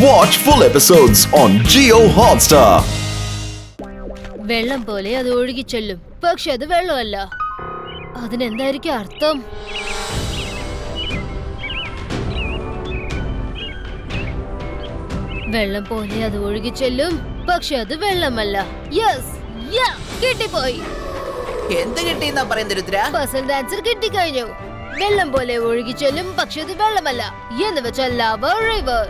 Watch full episodes on Jio Hotstar. വെള്ളം പോലെ അത് ഒഴുകി ചെല്ലും, പക്ഷെ അത് വെള്ളമല്ല. അതിനെന്തായിരിക്കും അർത്ഥം? വെള്ളം പോലെ അത് ഒഴുകി ചെല്ലും, പക്ഷെ അത് വെള്ളമല്ല. യെസ്, കിട്ടിപ്പോയി. എന്ത് കിട്ടിയെന്നാ പറയുന്നത് രുദ്ര? Personal answer കിട്ടിക്കഴിഞ്ഞു. വെള്ളം പോലെ ഒഴുകി ചെല്ലും, പക്ഷെ അത് വെള്ളമല്ല എന്ന് വെച്ചാൽ ലവ റിവർ.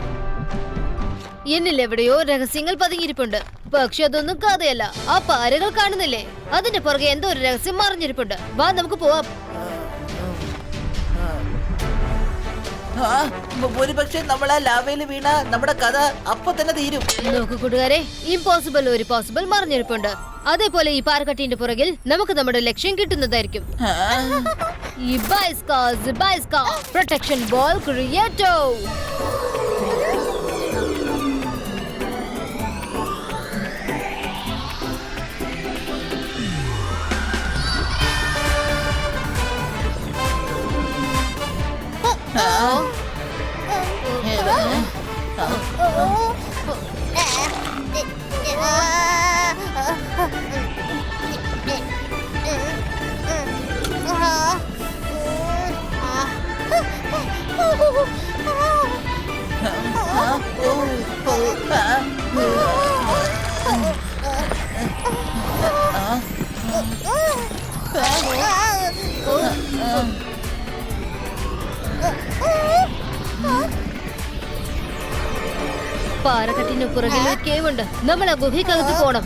എന്നിൽ എവിടെയോ രഹസ്യങ്ങൾ പതുങ്ങിയിരിപ്പുണ്ട്, പക്ഷെ അതൊന്നും കഥയല്ല. ആ പാരകൾ കാണുന്നില്ലേ? അതിന്റെ പുറകെ എന്തോ ഒരു രഹസ്യം മറിഞ്ഞിരിപ്പുണ്ട്. വാ, നമുക്ക് പോവാം. ഒരുപക്ഷെ നമ്മളെ ലാവയിൽ വീണ നമ്മുടെ കഥ അപ്പൊ തന്നെ തീരും. നോക്കൂ കൂട്ടുകാരെ, ഇമ്പോസിബിൾ ഒരു പോസിബിൾ മറിഞ്ഞിരിപ്പുണ്ട്. അതേപോലെ ഈ പാറക്കട്ടിന്റെ പുറകിൽ നമുക്ക് നമ്മുടെ ലക്ഷ്യം കിട്ടുന്നതായിരിക്കും. ഈ ബൈസ്കാ പ്രൊട്ടക്ഷൻ ബോൾ ക്രിയേറ്റോ. പാറക്കെട്ടിന് പുറകിൽ കേവുണ്ട്. നമ്മൾ ആ ഗുഹയ്ക്കകത്ത് പോണം.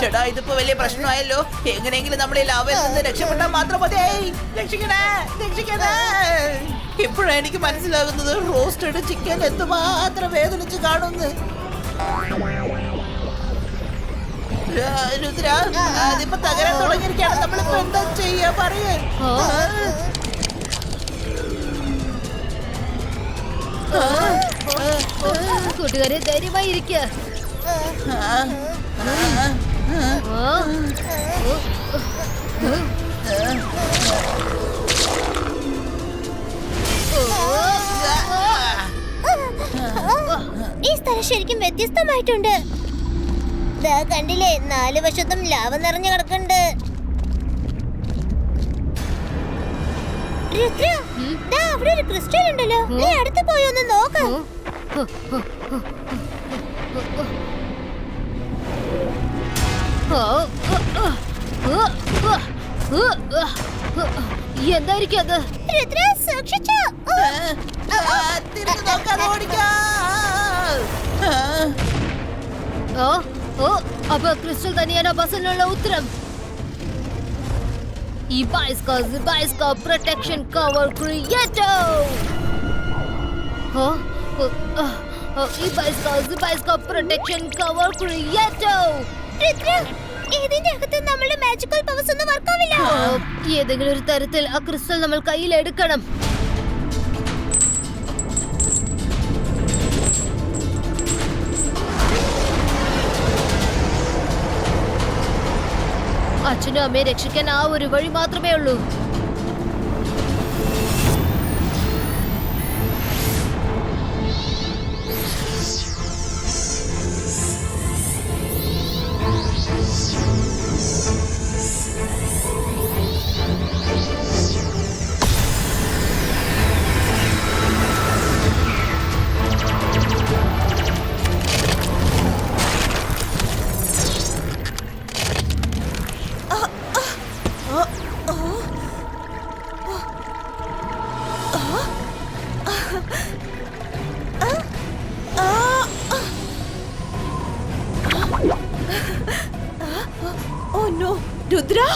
ചേട്ടാ, ഇതിപ്പോ വലിയ പ്രശ്നമായല്ലോ. എങ്ങനെയെങ്കിലും നമ്മൾ ഈ ലാവയിൽ നിന്ന് രക്ഷപ്പെട്ടാൽ മാത്രം മതി. ഇപ്പോഴാണ് എനിക്ക് മനസ്സിലാകുന്നത് റോസ്റ്റഡ് ചിക്കൻ എന്തുമാത്രം വേദനിച്ച് കാണുന്നു. രുദ്ര, അതിപ്പോ തകരാൻ തുടങ്ങിയിരിക്കുകയാണ്. നമ്മളിപ്പോ എന്താ ചെയ്യാ പറയേ? കൂട്ടുകാരെ, ധൈര്യമായി ഇരിക്കുക. ഈ സ്ഥലം ശരിക്കും വ്യത്യസ്തമായിട്ടുണ്ട്. കണ്ടില്ലേ, 4 വശത്തും ലാവ നിറഞ്ഞു കിടക്കുന്നുണ്ട്. അവിടെ ഒരു ക്രിസ്റ്റൽ ഉണ്ടല്ലോ. നീ അടുത്ത് പോയി ഒന്ന് നോക്ക്. എന്തായിരിക്കും അത്? അപ്പൊ ക്രിസ്റ്റൽ തന്നെയാണ് ബസ്സിനുള്ള ഉത്തരം. ഈ ബൈസ്കാ പ്രൊട്ടക്ഷൻ കവർ ക്രിയേറ്റോ. ഈ ബൈസ്കാ പ്രൊട്ടക്ഷൻ കവർ ക്രിയേറ്റോ. ഇതിന്റെ അകത്ത് നമ്മളുടെ മാജിക്കൽ പവേഴ്സ് ഒന്നും വർക്ക് ആവില്ല. ഏതെങ്കിലും ഒരു തരത്തിൽ ആ ക്രിസ്റ്റൽ നമ്മൾ കയ്യിൽ എടുക്കണം. അച്ഛനും അമ്മയെ രക്ഷിക്കാൻ ആ ഒരു വഴി മാത്രമേ ഉള്ളൂ. Oh no, Rudra!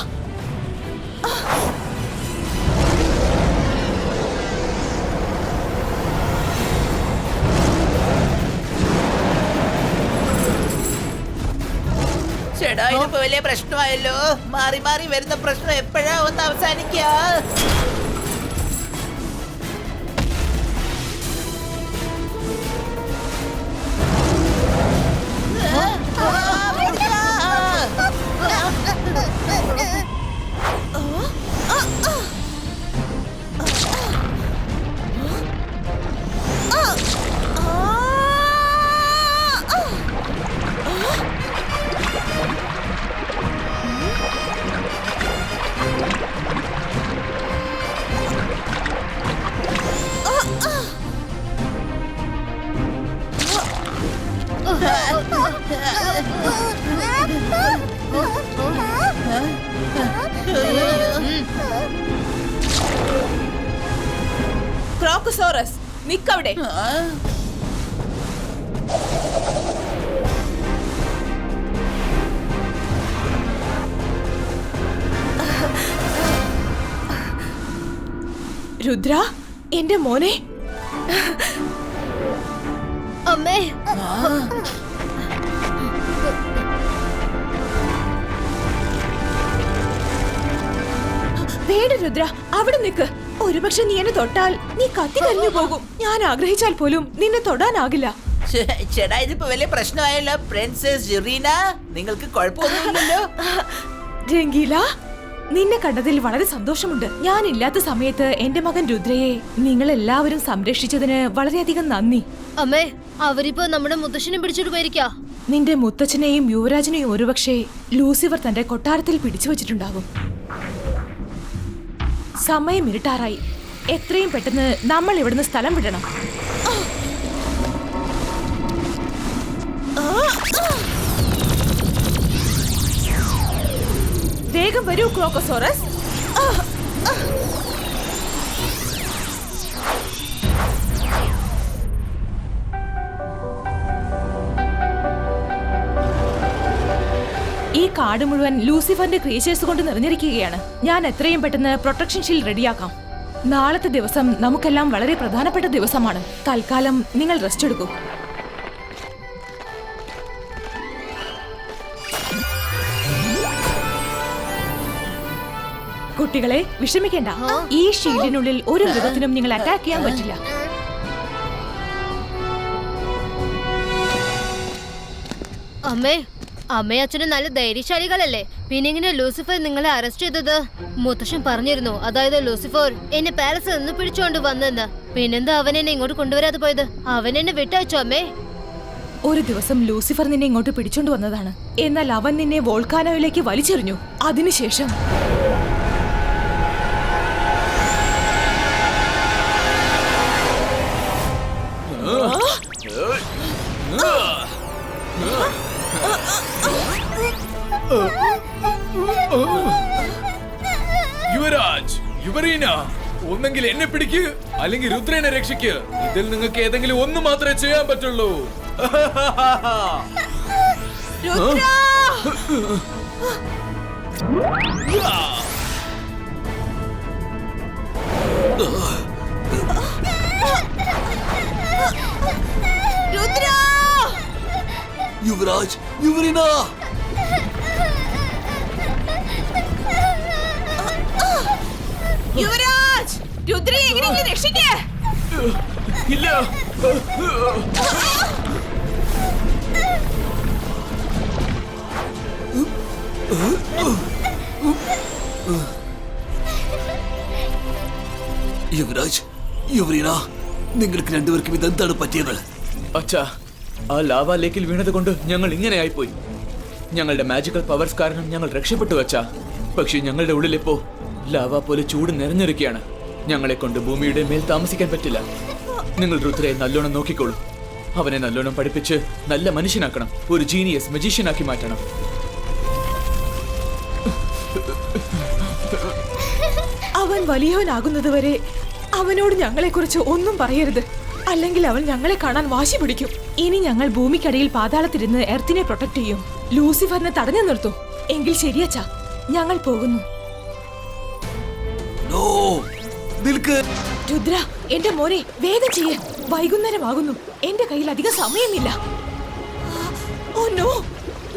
ചേട്ടാ, ഇതിപ്പോ വലിയ പ്രശ്നമായല്ലോ. മാറി മാറി വരുന്ന പ്രശ്നം എപ്പോഴാ ഒന്ന് അവസാനിക്കുക? ക്രോക്കോസോറസ് നിക്കവിടെ. രുദ്ര, എന്റെ മോനെ. അമ്മേ, വേണ്ട രുദ്ര, അവിടെ നിക്ക്. ഒരുപക്ഷെ നീ എന്നെ തൊട്ടാൽ നീ കത്തി കരിഞ്ഞു പോകും. ഞാൻ ആഗ്രഹിച്ചാൽ പോലും നിന്നെ തൊടാനാകില്ല. ചേട്ടാ, ഇതിപ്പോ വലിയ പ്രശ്നമായല്ലോ. പ്രിൻസസ് ജെറീന, നിങ്ങൾക്ക് കുഴപ്പമൊന്നുമില്ലല്ലോ? രംഗീല, നിന്നെ കണ്ടതിൽ വളരെ സന്തോഷമുണ്ട്. ഞാൻ ഇല്ലാത്ത സമയത്ത് എന്റെ മകൻ രുദ്രയെ നിങ്ങൾ എല്ലാവരും സംരക്ഷിച്ചതിന് വളരെയധികം നന്ദി. അമ്മേ, അവരിപ്പോ നമ്മുടെ മുത്തശ്ശനെ പിടിച്ചോട്ട് പോയിരിക്കാ. നിന്റെ മുത്തച്ഛനെയും യുവരാജനെയും ഒരുപക്ഷെ ലൂസിഫർ തന്റെ കൊട്ടാരത്തിൽ പിടിച്ചു വച്ചിട്ടുണ്ടാകും. സമയം ഇരുട്ടാറായി. എത്രയും പെട്ടെന്ന് നമ്മൾ ഇവിടുന്ന് സ്ഥലം വിടണം. വേഗം വരൂ ക്രോക്കോസോറസ്. ഈ കാട് മുഴുവൻ ലൂസിഫറിന്റെ ക്രീച്ചേഴ്സ് കൊണ്ട് നിറഞ്ഞിരിക്കുകയാണ്. ഞാൻ എത്രയും പെട്ടെന്ന് പ്രൊട്ടക്ഷൻ ഷീൽഡ് റെഡിയാക്കാം. നാളത്തെ ദിവസം നമുക്കെല്ലാം വളരെ പ്രധാനപ്പെട്ട ദിവസമാണ്. തൽക്കാലം നിങ്ങൾ റെസ്റ്റ് എടുക്കൂ. കുട്ടികളെ, വിഷമിക്കേണ്ട. ഈ ഷീൽഡിനുള്ളിൽ ഒരു മൃഗത്തിനും നിങ്ങൾ അറ്റാക്ക് ചെയ്യാൻ പറ്റില്ല. അമ്മേ, അമ്മയും അച്ഛനും നല്ല ധൈര്യശാലികളല്ലേ? പിന്നെ ഇങ്ങനെ ലൂസിഫർ നിങ്ങളെ അറസ്റ്റ് ചെയ്തത്? മുത്തശ്ശൻ പറഞ്ഞിരുന്നു, അതായത് ലൂസിഫർ എന്നെ പാലസിൽ നിന്ന് പിടിച്ചോണ്ട് വന്നെന്ന്. പിന്നെന്താ അവൻ എന്നെ ഇങ്ങോട്ട് കൊണ്ടുവരാതെ പോയത്? അവൻ എന്നെ വിട്ടയച്ചോ അമ്മേ? ഒരു ദിവസം ലൂസിഫർ നിന്നെ ഇങ്ങോട്ട് പിടിച്ചോണ്ട് വന്നതാണ്. എന്നാൽ അവൻ നിന്നെ വോൾക്കാനോയിലേക്ക് വലിച്ചെറിഞ്ഞു. അതിനുശേഷം യുവരാജ്, യുവറീന, ഒന്നെങ്കിൽ എന്നെ പിടിക്ക്, അല്ലെങ്കിൽ രുദ്രനെ രക്ഷിക്ക്. ഇതിൽ നിങ്ങൾക്ക് ഏതെങ്കിലും ഒന്ന് മാത്രമേ ചെയ്യാൻ പറ്റുള്ളൂ. യുവരാജ്, യുവറീന, യുവരാജ്, രുദ്രയെ എങ്ങനെയെങ്കിലും രക്ഷിക്കേ. ഇല്ല, യുവരാജ്, യുവറീന, നിങ്ങൾക്ക് രണ്ടുപേർക്കും ഇതെന്താണ് പറ്റിയത്? അച്ഛാ, ആ ലാവ ലേക്കിൽ വീണത് കൊണ്ട് ഞങ്ങൾ ഇങ്ങനെ ആയിപ്പോയി. ഞങ്ങളുടെ മാജിക്കൽ പവേഴ്സ് കാരണം ഞങ്ങൾ രക്ഷപ്പെട്ടു അച്ഛാ. പക്ഷെ ഞങ്ങളുടെ ഉള്ളിലിപ്പോ ലാവ പോലെ ചൂട് നിറഞ്ഞിരിക്കുകയാണ്. ഞങ്ങളെ കൊണ്ട് ഭൂമിയുടെ മേൽ താമസിക്കാൻ പറ്റില്ല. നിങ്ങൾ രുദ്രയെ നല്ലോണം നോക്കിക്കോളൂ. അവനെ നല്ലോണം പഠിപ്പിച്ച് നല്ല മനുഷ്യനാക്കണം. ഒരു ജീനിയസ് മജീഷ്യനാക്കി മാറ്റണം. അവൻ വലിയവനാകുന്നതുവരെ അവനോട് ഞങ്ങളെക്കുറിച്ച് ഒന്നും പറയരുത്. അല്ലെങ്കിൽ അവൻ ഞങ്ങളെ കാണാൻ വാശി പിടിക്കും. ഇനി ഞങ്ങൾ ഭൂമിക്കടിയിൽ പാതാളത്തിരുന്ന് എർത്തിനെ പ്രൊട്ടക്ട് ചെയ്യും. ലൂസിഫറിനെ തടഞ്ഞു നിർത്തും. എങ്കിൽ ശരിയച്ചാ, ഞങ്ങൾ പോകുന്നു. രുദ്ര, എന്റെ മോനെ, വേഗം ചെയ്യേ. വൈകുന്നേരമാകുന്നു. എന്റെ കയ്യിൽ അധികം സമയമില്ല. ഓ നോ,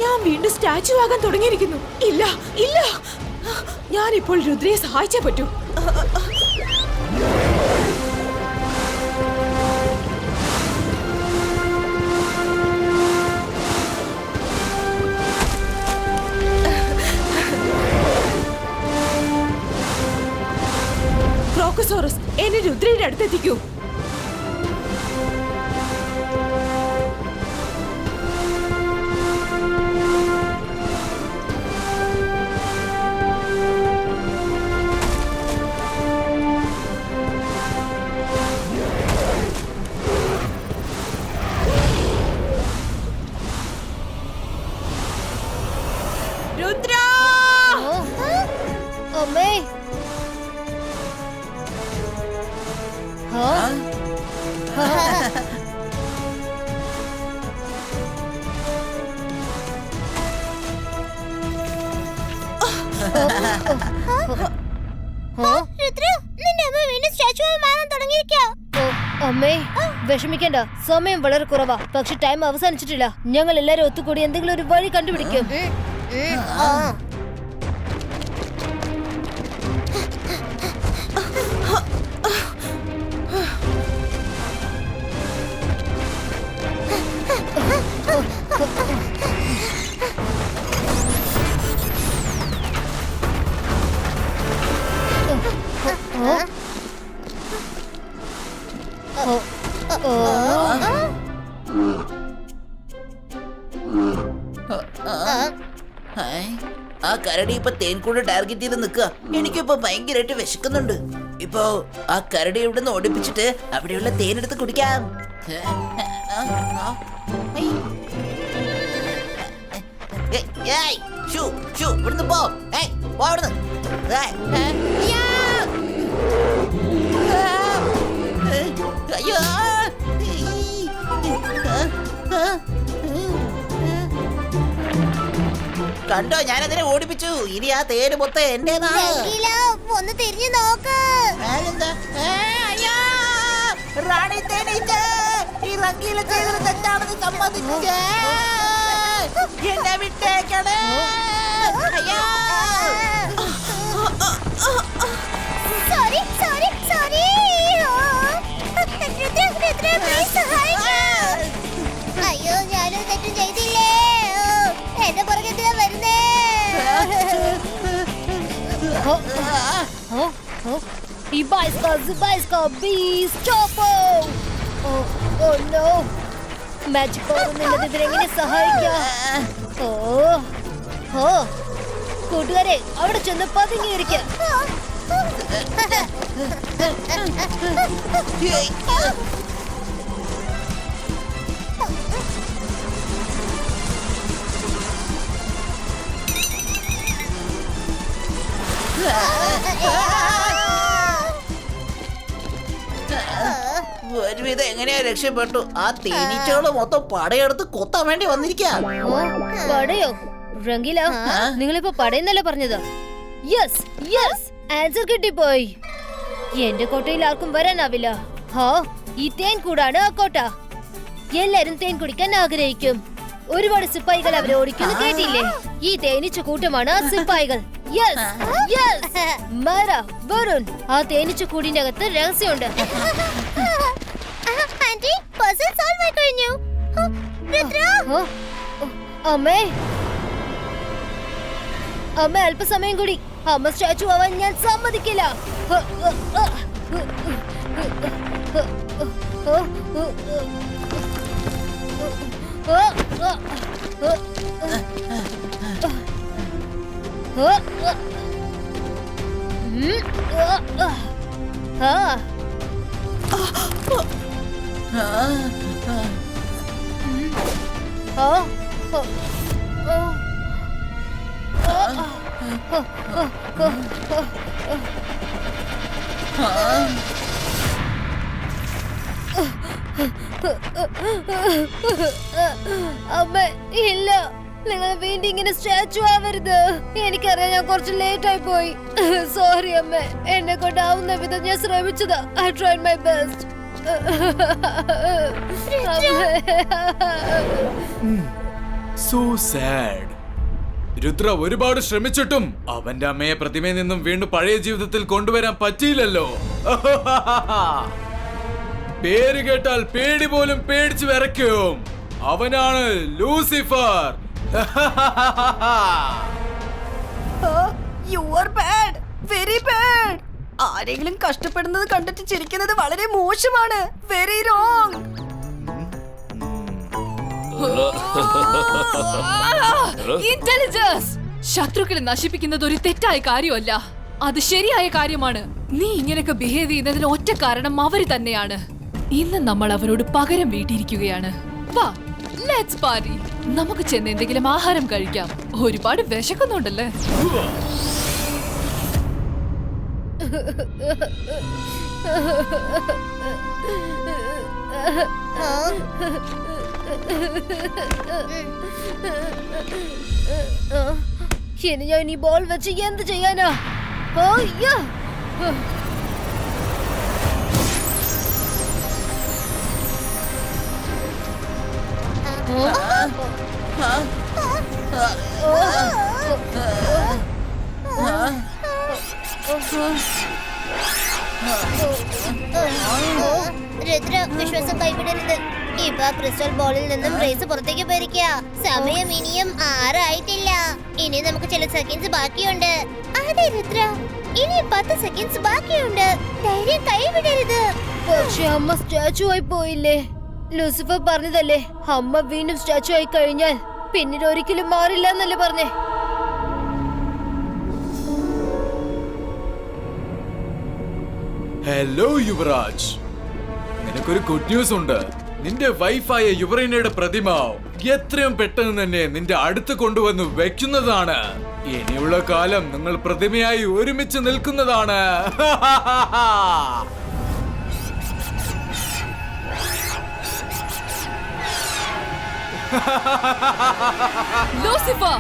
ഞാൻ വീണ്ടും സ്റ്റാച്ചു ആകാൻ തുടങ്ങിയിരിക്കുന്നു. ഇല്ല ഇല്ല, ഞാനിപ്പോൾ രുദ്രയെ സഹായിച്ചേ പറ്റൂ. ക്രോക്കോസോറസ്, എന്നെ രുദ്രയുടെ അടുത്തെത്തിക്കൂ. വിഷമിക്കേണ്ട, സമയം വളരെ കുറവാ. പക്ഷെ ടൈം അവസാനിച്ചിട്ടില്ല. ഞങ്ങൾ എല്ലാരും ഒത്തുകൂടി എന്തെങ്കിലും ഒരു വഴി കണ്ടുപിടിക്കും. ആ കരടി ഇപ്പൊ തേൻകൂട് ടാർഗറ്റ് ചെയ്ത് നിൽക്കുക. എനിക്കിപ്പോ ഭയങ്കരമായിട്ട് വിശക്കുന്നുണ്ട്. ഇപ്പോ ആ കരടി ഇവിടുന്ന് ഓടിപ്പിച്ചിട്ട് അവിടെയുള്ള തേനെടുത്ത് കുടിക്കാം. ഇവിടുന്ന് പോ, പോ അവിടുന്ന്. അയ്യോ, കണ്ടോ, ഞാനതിനെ ഓടിപ്പിച്ചു. ഇനി ആ തേര് മൊത്തം എന്റേതാ. ഒന്ന് തിരിഞ്ഞു നോക്ക്. റാണി തേനീച്ച ഈ റംഗീല ചെയ്തത് തെറ്റാണെന്ന് സമ്മതിച്ചേ. എന്നെ വിട്ടേക്കണേ. അയ്യോ, സോറി സോറി സോറി. അയ്യോ, ഞാനൊരു തെറ്റും ചെയ്തില്ലേ. എന്റെ പുറകെ എന്തിനാ വരുന്നേ? ഈ ബൈസ്കാ ബീസ്റ്റ് ചോപ്പോ. ഓ നോ, മാജിക് പവർ ഒന്നുമില്ലാതെ ഇതിനെങ്ങനെ സഹായിക്കാം? ഓ കൂട്ടുകാരെ, അവിടെ ചെന്ന് പതുങ്ങിയിരിക്കാം. ഒരുവിധം എങ്ങനെയാ രക്ഷപ്പെട്ടു. ആ തേനീച്ചകള് മൊത്തം പടയെടുത്ത് കൊത്താൻ വേണ്ടി വന്നിരിക്കാം. പടയോ? റംഗീല, നിങ്ങളിപ്പോ പടയെന്നല്ലേ പറഞ്ഞത്? യെസ് യെസ്, ആൻസർ കിട്ടിപ്പോയി. എന്റെ കോട്ടയിൽ ആർക്കും വരാനാവില്ല. ഈ തേൻ കൂടാണ് ആ കോട്ട. എല്ലാരും തേൻ കുടിക്കാൻ ആഗ്രഹിക്കും. ഒരുപാട് സിപ്പായികൾ അവരെ ഓടിക്കുന്നു, കേട്ടില്ലേ? ഈ തേനീച്ച കൂട്ടമാണ് ആ സിപ്പായികൾ. യെസ് യെസ്, മര വരുൺ, ആ തേനീച്ച കൂടിന്റെ അകത്ത് രഹസ്യമുണ്ട്. ആന്റി, പസിൽ സോൾവ് ആയി കഴിഞ്ഞു. അമ്മേ, അമ്മ അല്പസമയം കൂടി. അമ്മ സ്റ്റാച്ചു ആവാൻ ഞാൻ സമ്മതിക്കില്ല. അമ്മ ഇല്ല, നിങ്ങൾ വീണ്ടും ഇങ്ങനെ സ്റ്റാച്ചു ആവരുത്. എനിക്കറിയാം, ഞാൻ കുറച്ച് ലേറ്റ് ആയി പോയി. സോറി അമ്മ, എന്നെ കൊണ്ടാവുന്ന വിധം ഞാൻ ശ്രമിച്ചതാ. I tried my best. So sad. Rudra ഒരുപാട് ശ്രമിച്ചിട്ടും അവന്റെ അമ്മയെ പ്രതിമയിൽ നിന്നും വീണ്ടും പഴയ ജീവിതത്തിൽ കൊണ്ടുവരാൻ പറ്റിയില്ലല്ലോ. പേര് കേട്ടാൽ പേടി പോലും പേടിച്ചു വിറയ്ക്കും. അവനാണ് Lucifer. You are bad, very bad. ആരെങ്കിലും കഷ്ടപ്പെടുന്നത് കണ്ടിട്ട് ചിരിക്കുന്നത് വളരെ മോശമാണ്. Very wrong. ഇന്റലിജൻസ്. ശത്രുക്കളെ നശിപ്പിക്കുന്നത് ഒരു തെറ്റായ കാര്യമല്ല, അത് ശരിയായ കാര്യമാണ്. നീ ഇങ്ങനെയൊക്കെ ബിഹേവ് ചെയ്യുന്നതിന് ഒറ്റ കാരണം അവര് തന്നെയാണ്. ഇന്ന് നമ്മൾ അവരോട് പകരം വീട്ടിയിരിക്കുകയാണ്. വാ, ലെറ്റ്സ് പാർട്ടി. നമുക്ക് ചെന്ന് എന്തെങ്കിലും ആഹാരം കഴിക്കാം. ഒരുപാട് വിശക്കുന്നുണ്ടല്ലേ. ഇനി ഞാൻ ഈ ബോൾ വെച്ച് എന്ത് ചെയ്യാനാ? അയ്യോ, രുദ്ര വിശ്വാസം കൈവിടരുത്. ഇപ്പൊ ക്രിസ്റ്റൽ ബോളിൽ നിന്നും റേസ് പുറത്തേക്ക് പോയിരിക്കുക. സമയം ഇനിയും 6 ആയിട്ടില്ല. ഇനി നമുക്ക് ചില സെക്കൻഡ്സ് ബാക്കിയുണ്ട്. അതെ രുദ്ര, ഇനി 10 സെക്കൻഡ്സ് ബാക്കിയുണ്ട്. ധൈര്യം കൈവിടരുത്. പക്ഷെ അമ്മ സ്റ്റാച്ചു ആയി പോയില്ലേ? ലൂസിഫർ പറഞ്ഞതല്ലേ, അമ്മ വീണ്ടും സ്റ്റാച്ചു ആയി കഴിഞ്ഞാൽ പിന്നീട് ഒരിക്കലും മാറില്ല എന്നല്ലേ പറഞ്ഞേ? ഹലോ യുവരാജ്, നിനക്കൊരു ഗുഡ് ന്യൂസ് ഉണ്ട്. നിന്റെ വൈഫായ യുവറീനയുടെ പ്രതിമ എത്രയും പെട്ടെന്ന് തന്നെ നിന്റെ അടുത്ത് കൊണ്ടുവന്ന് വെക്കുന്നതാണ്. ഇനിയുള്ള കാലം നിങ്ങൾ പ്രതിമയായി ഒരുമിച്ച് നിൽക്കുന്നതാണ്. ലൂസിഫർ,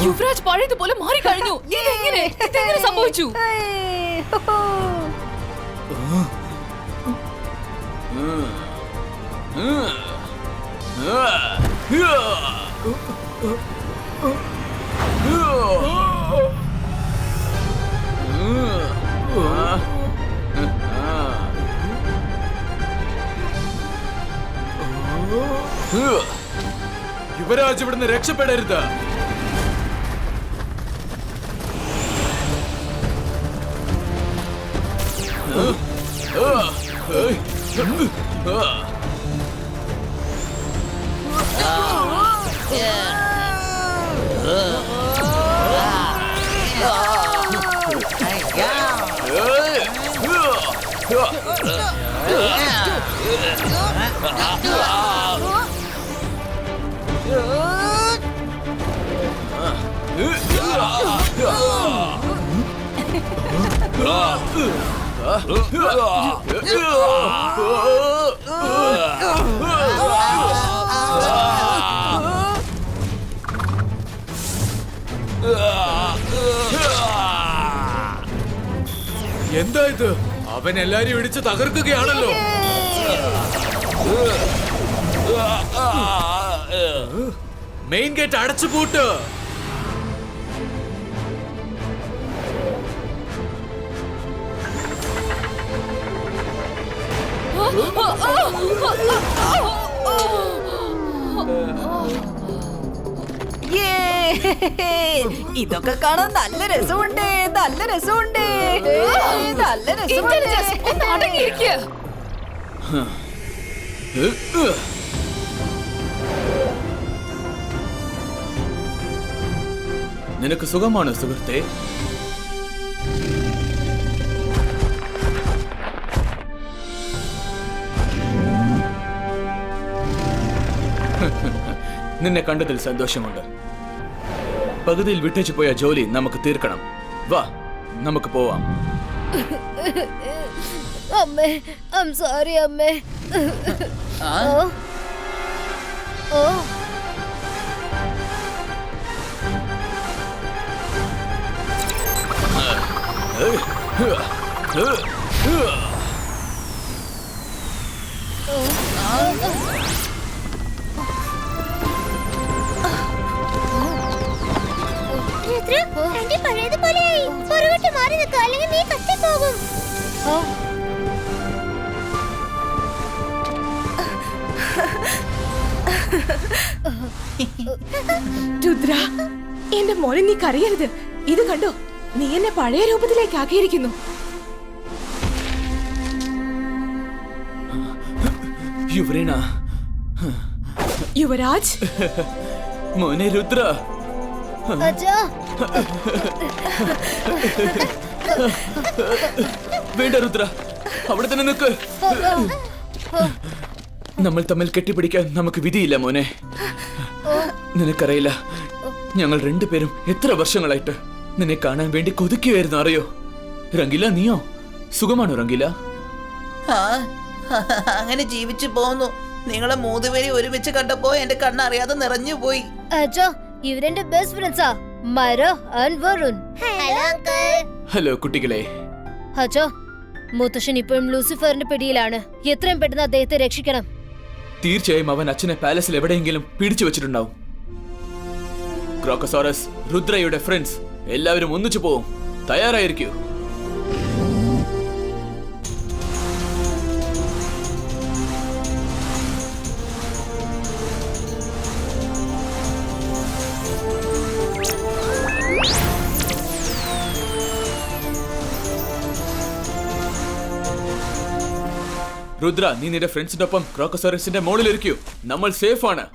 യുവരാജ് പഴയതുപോലെ മാറിക്കഴിഞ്ഞു. ഇതെങ്ങനെ സംഭവിച്ചു? യുവരാജ് ഇവിടുന്ന് രക്ഷപ്പെടരുത്. എന്താ ഇത്? അവൻ എല്ലാരും ഇടിച്ച് തകർക്കുകയാണല്ലോ. മെയിൻ ഗേറ്റ് അടച്ചു പൂട്ട്. ഇതൊക്കെ കാണാൻ നല്ല രസമുണ്ട്. നല്ല രസമുണ്ട്. നല്ല രസമുണ്ട്. അടങ്ങിയിരിക്കുക. നിനക്ക് സുഖമാണ് സുഹൃത്തെ? നിന്നെ കണ്ടതിൽ സന്തോഷമുണ്ട്. പകുതിയിൽ വിട്ടേച്ചു പോയ ജോലി നമുക്ക് തീർക്കണം. വാ, നമുക്ക് പോവാം. അമ്മേ, ഐ ആം സോറി അമ്മേ. ഓ രുദ്ര, പഴയതുപോലെയായി. പുറകോട്ട് മാറി നിൽക്കുക, അല്ലെങ്കിൽ നീ കത്തിപ്പോകും. രുദ്ര, എന്റെ മോനെ നീ കരയരുത്. ഇത് കണ്ടോ, നീ എന്നെ പഴയ രൂപത്തിലേക്ക് ആക്കിയിരിക്കുന്നു. യുവറീന. യുവരാജ്, മോനെ രുദ്ര. അച്ഛാ, വേണ്ട രുദ്ര, അവിടെ തന്നെ നിൽക്ക്. നമ്മൾ തമ്മിൽ കെട്ടിപ്പിടിക്കാൻ നമുക്ക് വിധിയില്ല മോനെ. നിനക്കറിയില്ല, ഞങ്ങൾ രണ്ടുപേരും എത്ര വർഷങ്ങളായിട്ട് നിന്നെ കാണാൻ വേണ്ടി കൊതിക്കുകയായിരുന്നു, അറിയോ? റംഗീല, നീയോ? സുഖമാണോ റംഗീല? ആ, അങ്ങനെ ജീവിച്ചു പോന്നു. നിങ്ങളെ മൂന്നുപേരെ ഒരുമിച്ച് കണ്ടപ്പോ എന്റെ കണ്ണറിയാതെ നിറഞ്ഞു പോയി. അച്ഛാ, ഇവരെന്റെ ബെസ്റ്റ് ഫ്രണ്ട്സാ, മര and Varun. Hello uncle. Hello കുട്ടികളെ. അച്ഛാ, മുത്തശ്ശൻ ഇപ്പോഴും ലൂസിഫറിന്റെ പിടിയിലാണ്. എത്രയും പെട്ടെന്ന് അദ്ദേഹത്തെ രക്ഷിക്കണം. തീർച്ചയായും അവൻ അച്ഛനെ പാലസിൽ എവിടെയെങ്കിലും പിടിച്ചു വെച്ചിട്ടുണ്ടാവും. ക്രോക്കസോറസ്, രുദ്രയുടെ ഫ്രണ്ട്സ് എല്ലാവരും ഒന്നിച്ചു പോവും. തയ്യാറായിരിക്കൂ. രുദ്ര, നീ നിന്റെ ഫ്രണ്ട്സിന്റെ ഒപ്പം ക്രോക്കസോറസിന്റെ മോളിലിരിക്കൂ. നമ്മൾ സേഫ് ആണ്.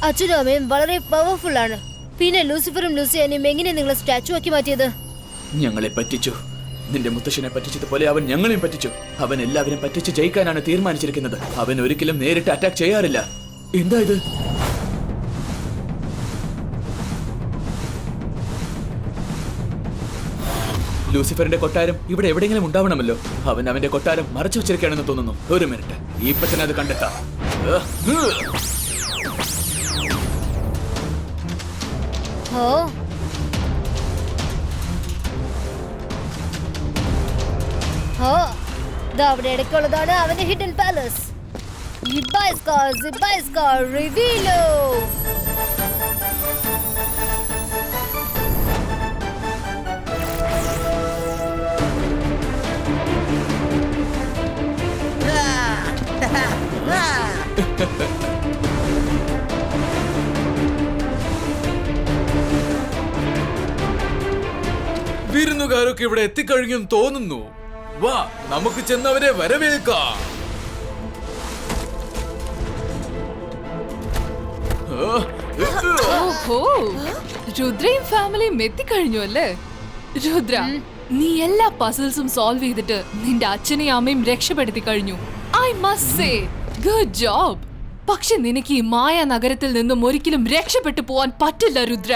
അച്ഛനും അമ്മയും വളരെ പവർഫുൾ ആണ്. പിന്നെ ലൂസിഫറും ലൂസിയാനും എങ്ങനെ നിങ്ങളെ സ്റ്റാച്ചു ആക്കി മാറ്റിയത്? ഞങ്ങളെ പറ്റിച്ചു. നിന്റെ മുത്തശ്ശനെ പറ്റിച്ചതുപോലെ അവൻ ഞങ്ങളെയും പറ്റിച്ചു. അവൻ എല്ലാവരും പറ്റിച്ച് ജയിക്കാനാണ് തീരുമാനിച്ചിരിക്കുന്നത്. അവൻ ഒരിക്കലും നേരിട്ട് അറ്റാക്ക് ചെയ്യാറില്ല. എന്താ ഇത്? ലൂസിഫറിന്റെ കൊട്ടാരം ഇവിടെ എവിടെയെങ്കിലും ഉണ്ടാവണമല്ലോ. അവൻ അവന്റെ കൊട്ടാരം മറച്ചു വെച്ചിരിക്കുകയാണെന്ന് തോന്നുന്നു. ഒരു മിനിറ്റ്, ഇപ്പൊ തന്നെ അത് കണ്ടെത്താം. അവിടെ ഇടയ്ക്കുള്ളതാണ് അവന്റെ ഹിഡൻ പാലസ്. റിവീലോ. വിരുന്നുകാരൊക്കെ ഇവിടെ എത്തിക്കഴിഞ്ഞും തോന്നുന്നു. വാ, നമുക്ക് ചെന്നവരെ വരവേൽക്കാം. രുദ്രയും ഫാമിലിയും എത്തിക്കഴിഞ്ഞു അല്ലേ? രുദ്ര, നീ എല്ലാ പസിൽസും സോൾവ് ചെയ്തിട്ട് നിന്റെ അച്ഛനെയും അമ്മയും രക്ഷപ്പെടുത്തി കഴിഞ്ഞു. I must say good job. പക്ഷെ നിനക്ക് ഈ മായ നഗരത്തിൽ നിന്നും ഒരിക്കലും രക്ഷപ്പെട്ടു പോവാൻ പറ്റില്ല രുദ്ര.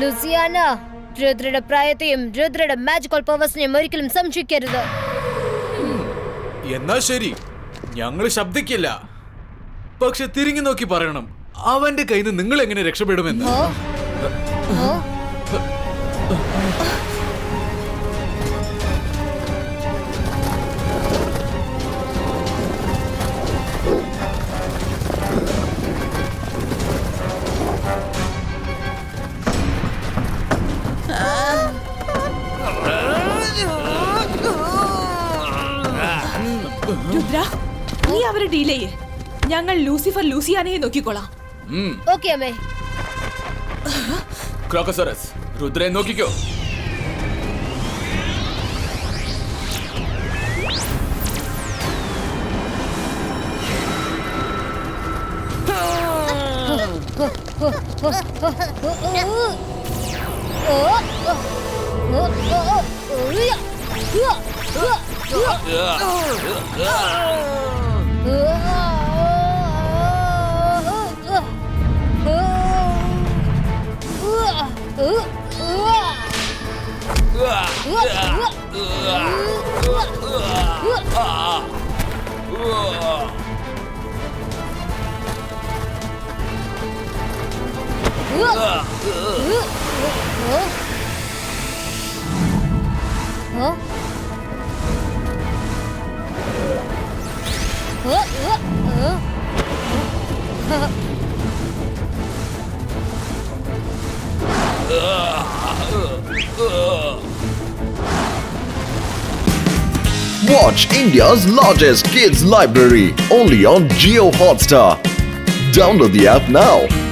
ലൂസിയാന, രുദ്രയുടെ പ്രായത്തെയും രുദ്രയുടെ മാജിക്കൽ പവേഴ്സിനെയും ഒരിക്കലും സംശയിക്കരുത്. എന്നാ ശരി, ഞങ്ങൾ ശബ്ദിക്കില്ല. പക്ഷെ തിരിഞ്ഞു നോക്കി പറയണം, അവന്റെ കയ്യിൽ നിന്ന് നിങ്ങൾ എങ്ങനെ രക്ഷപ്പെടുമെന്ന്. രുദ്ര, നീ അവരെ ഡീൽ ചെയ്യേ. ഞങ്ങൾ ലൂസിഫർ ലൂസിയാനയെ നോക്കിക്കോളാം. ഓക്കേ അമ്മേ. ക്രോക്കസോറസ്, രുദ്രയെ നോക്കിക്കോ. Watch India's largest kids library only on Jio Hotstar. Download the app now.